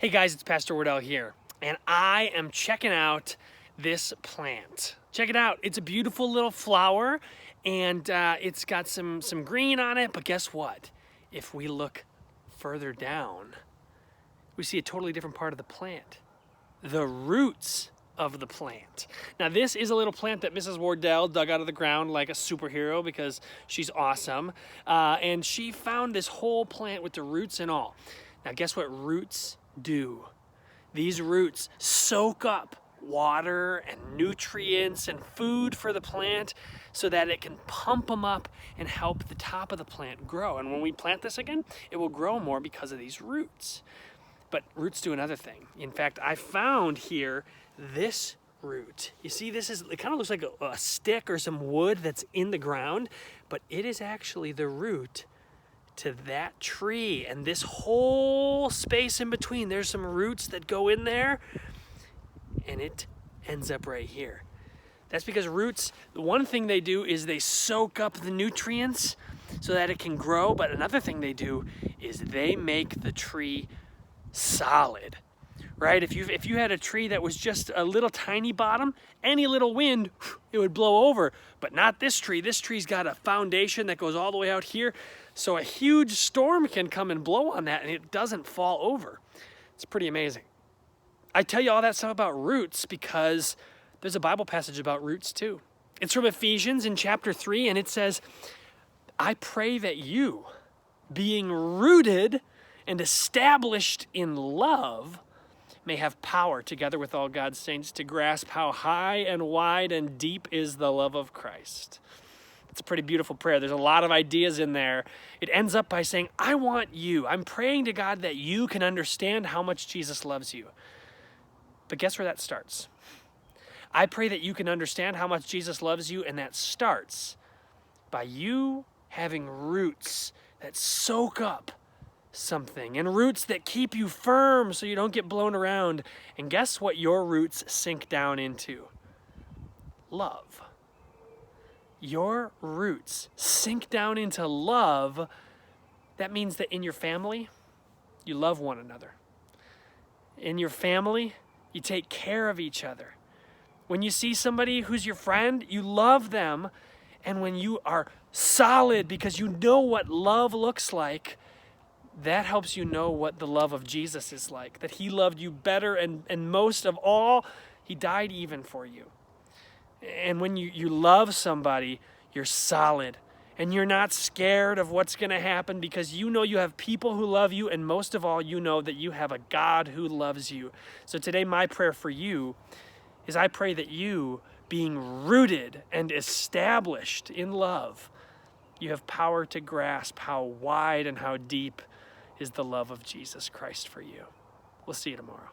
Hey guys, it's Pastor Wardell here, and I am checking out this plant. Check it out. It's a beautiful little flower, and it's got some green on it, but guess what? If we look further down, we see a totally different part of the plant. The roots of the plant. Now this is a little plant that Mrs. Wardell dug out of the ground like a superhero because she's awesome, and she found this whole plant with the roots and all. Now guess what roots do? These roots soak up water and nutrients and food for the plant so that it can pump them up and help the top of the plant grow. And when we plant this again, it will grow more because of these roots. But roots do another thing. In fact, I found here this root. You see, it kind of looks like a stick or some wood that's in the ground, but it is actually the root to that tree. And this whole space in between, there's some roots that go in there, and it ends up right here. That's because roots, the one thing they do is they soak up the nutrients so that it can grow, but another thing they do is they make the tree solid, right? If you had a tree that was just a little tiny bottom, any little wind, it would blow over, but not this tree. This tree's got a foundation that goes all the way out here, so a huge storm can come and blow on that and it doesn't fall over. It's pretty amazing. I tell you all that stuff about roots because there's a Bible passage about roots too. It's from Ephesians in chapter 3, and it says, I pray that you, being rooted and established in love, may have power together with all God's saints to grasp how high and wide and deep is the love of Christ. It's a pretty beautiful prayer. There's a lot of ideas in there. It ends up by saying, I want you. I'm praying to God that you can understand how much Jesus loves you. But guess where that starts? I pray that you can understand how much Jesus loves you, and that starts by you having roots that soak up something, and roots that keep you firm so you don't get blown around. And guess what your roots sink down into? Love. Your roots sink down into love. That means that in your family, you love one another. In your family, you take care of each other. When you see somebody who's your friend, you love them. And when you are solid because you know what love looks like, that helps you know what the love of Jesus is like, that he loved you better, and most of all, he died even for you. And when you love somebody, you're solid, and you're not scared of what's going to happen because you know you have people who love you, and most of all, you know that you have a God who loves you. So today, my prayer for you is I pray that you, being rooted and established in love, you have power to grasp how wide and how deep is the love of Jesus Christ for you. We'll see you tomorrow.